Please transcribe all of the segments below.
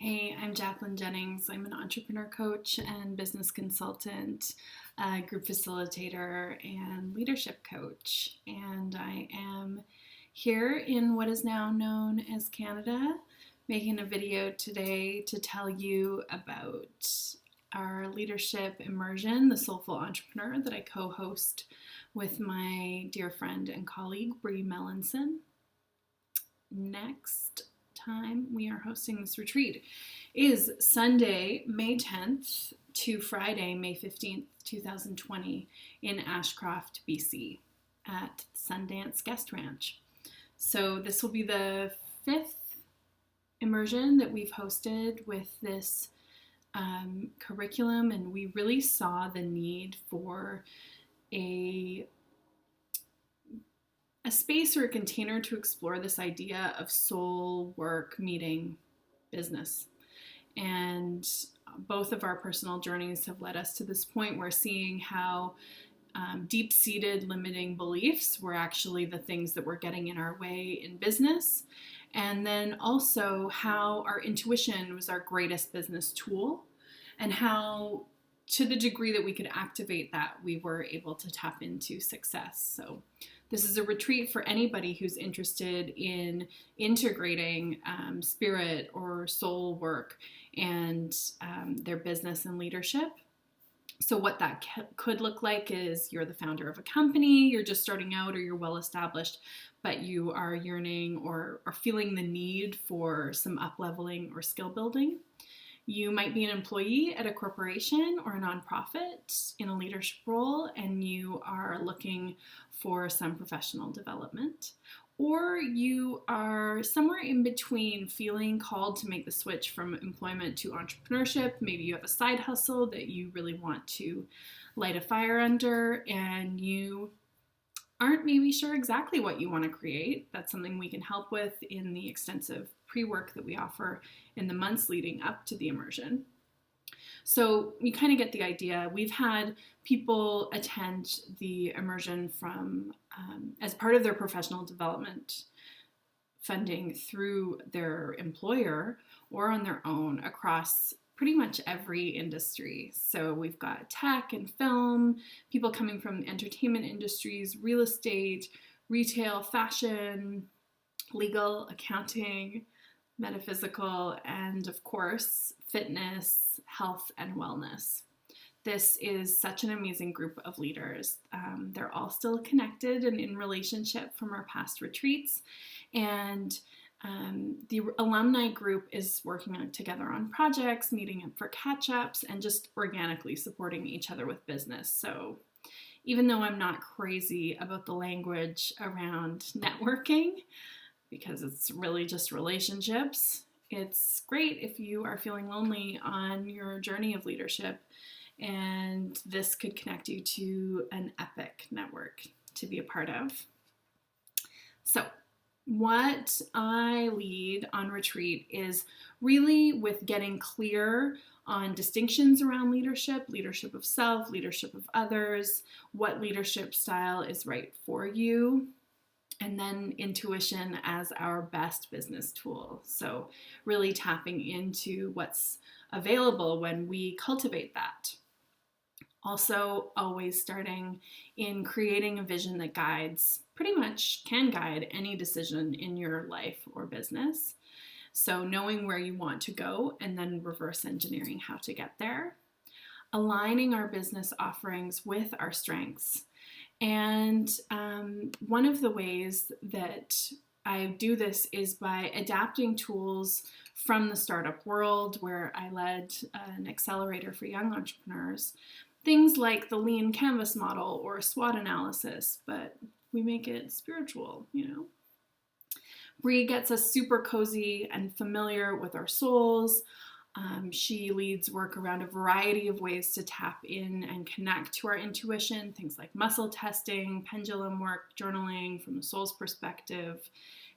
Hey, I'm Jacqueline Jennings. I'm an entrepreneur coach and business consultant, group facilitator, and leadership coach. And I am here in what is now known as Canada, making a video today to tell you about our leadership immersion, the Soulful Entrepreneur, that I co host with my dear friend and colleague, Bree Mellinson. Next time we are hosting this retreat is Sunday, May 10th to Friday, May 15th, 2020 in Ashcroft, BC at Sundance Guest Ranch. So this will be the fifth immersion that we've hosted with this curriculum, and we really saw the need for a space or a container to explore this idea of soul work meeting business. And both of our personal journeys have led us to this point where seeing how deep-seated limiting beliefs were actually the things that were getting in our way in business. And then also how our intuition was our greatest business tool, and how to the degree that we could activate that, we were able to tap into success. So this is a retreat for anybody who's interested in integrating spirit or soul work and their business and leadership. So what that could look like is you're the founder of a company, you're just starting out, or you're well established, but you are yearning or feeling the need for some up-leveling or skill building. You might be an employee at a corporation or a nonprofit in a leadership role, and you are looking for some professional development. Or you are somewhere in between, feeling called to make the switch from employment to entrepreneurship. Maybe you have a side hustle that you really want to light a fire under, and you aren't maybe sure exactly what you want to create. That's something we can help with in the extensive pre-work that we offer in the months leading up to the immersion. So you kind of get the idea. We've had people attend the immersion from as part of their professional development funding through their employer or on their own across pretty much every industry. So we've got tech and film, people coming from entertainment industries, real estate, retail, fashion, legal, accounting, metaphysical, and of course, fitness, health, and wellness. This is such an amazing group of leaders. They're all still connected and in relationship from our past retreats. And the alumni group is working together on projects, meeting up for catch-ups, and just organically supporting each other with business. So even though I'm not crazy about the language around networking, because it's really just relationships, it's great if you are feeling lonely on your journey of leadership, and this could connect you to an epic network to be a part of. So what I lead on retreat is really with getting clear on distinctions around leadership, leadership of self, leadership of others, what leadership style is right for you, and then intuition as our best business tool. So really tapping into what's available when we cultivate that. Also, always starting in creating a vision that can guide any decision in your life or business. So knowing where you want to go and then reverse engineering how to get there. Aligning our business offerings with our strengths. And one of the ways that I do this is by adapting tools from the startup world, where I led an accelerator for young entrepreneurs. Things like the lean canvas model or SWOT analysis, but we make it spiritual, Bree gets us super cozy and familiar with our souls. She leads work around a variety of ways to tap in and connect to our intuition, things like muscle testing, pendulum work, journaling from the soul's perspective.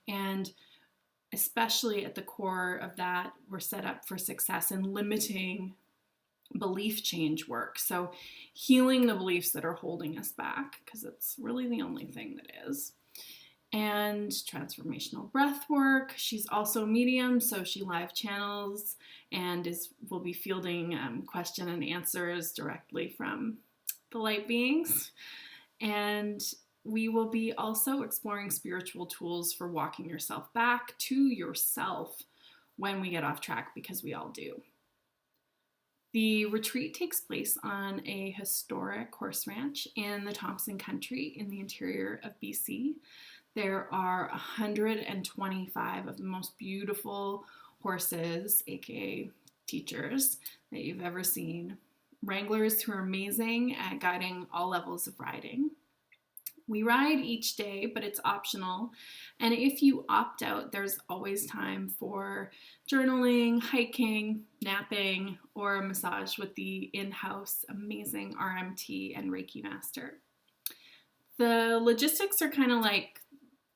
And especially at the core of that, we're set up for success in limiting belief change work. So healing the beliefs that are holding us back, because it's really the only thing that is. and transformational breath work. She's also a medium, so she live channels and will be fielding question and answers directly from the light beings. And we will be also exploring spiritual tools for walking yourself back to yourself when we get off track, because we all do. The retreat takes place on a historic horse ranch in the Thompson country in the interior of BC. There are 125 of the most beautiful horses, aka teachers, that you've ever seen. Wranglers who are amazing at guiding all levels of riding. We ride each day, but it's optional. And if you opt out, there's always time for journaling, hiking, napping, or a massage with the in-house amazing RMT and Reiki master. The logistics are kind of like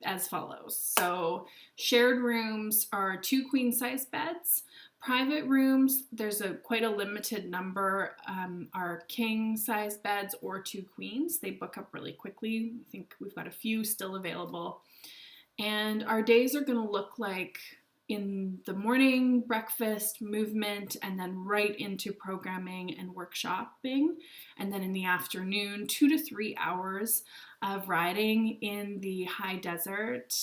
as follows. So shared rooms are 2 queen-size beds. Private rooms, there's quite a limited number, are king-size beds or 2 queens. They book up really quickly. I think we've got a few still available. And our days are going to look like in the morning, breakfast, movement, and then right into programming and workshopping. And then in the afternoon, 2 to 3 hours of riding in the high desert,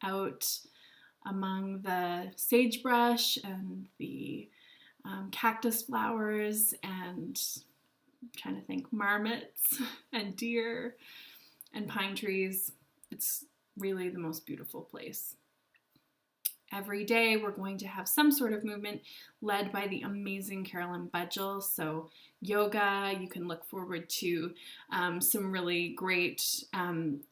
out among the sagebrush and the cactus flowers, and I'm trying to think, marmots and deer and pine trees. It's really the most beautiful place. Every day we're going to have some sort of movement led by the amazing Carolyn Budgell. So yoga, you can look forward to some really great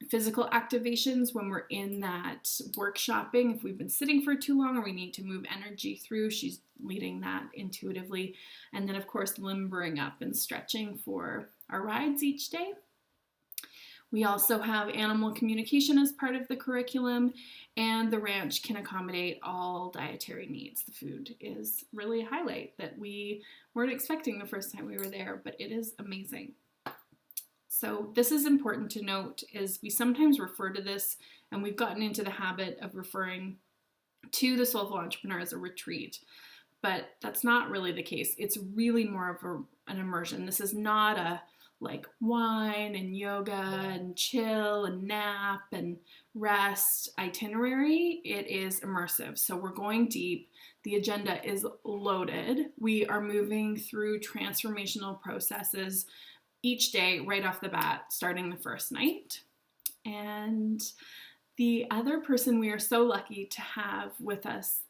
physical activations when we're in that workshopping. If we've been sitting for too long or we need to move energy through, she's leading that intuitively. And then of course limbering up and stretching for our rides each day. We also have animal communication as part of the curriculum, and the ranch can accommodate all dietary needs. The food is really a highlight that we weren't expecting the first time we were there, but it is amazing. So this is important to note, is we sometimes refer to this, and we've gotten into the habit of referring to the Soulful Entrepreneur as a retreat, but that's not really the case. It's really more of an immersion. This is not a like wine and yoga and chill and nap and rest itinerary. It is immersive. So we're going deep. The agenda is loaded. We are moving through transformational processes each day right off the bat, starting the first night. And the other person we are so lucky to have with us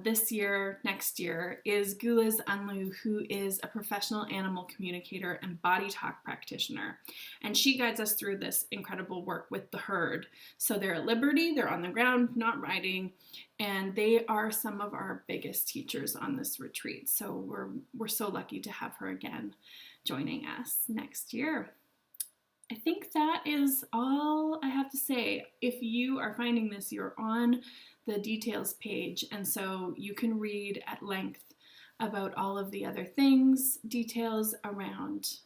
this year, next year, is Gulaz Unlu, who is a professional animal communicator and body talk practitioner. And she guides us through this incredible work with the herd. So they're at liberty, they're on the ground, not riding, and they are some of our biggest teachers on this retreat. So we're so lucky to have her again joining us next year. I think that is all I have to say. If you are finding this, you're on the details page, and so you can read at length about all of the other things, details around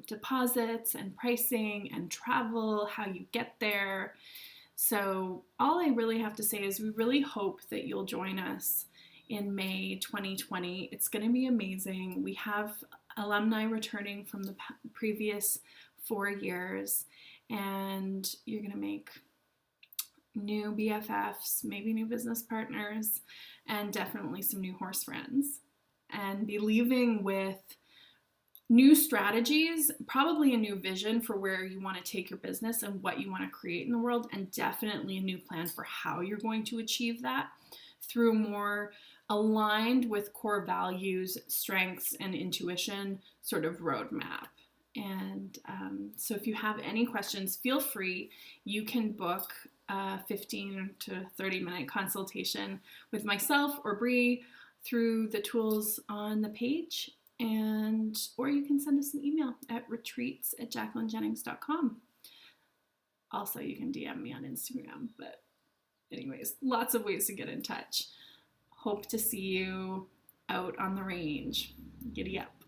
deposits and pricing and travel, how you get there. So all I really have to say is we really hope that you'll join us in May 2020. It's going to be amazing. We have alumni returning from the previous 4 years, and you're going to make new BFFs, maybe new business partners, and definitely some new horse friends, and be leaving with new strategies, probably a new vision for where you want to take your business and what you want to create in the world, and definitely a new plan for how you're going to achieve that through more aligned with core values, strengths, and intuition sort of roadmap. And so if you have any questions, feel free. You can book a 15 to 30 minute consultation with myself or Bree through the tools on the page, or you can send us an email at retreats@jacquelinejennings.com. Also, you can DM me on Instagram, but anyways, lots of ways to get in touch. Hope to see you out on the range. Giddy up.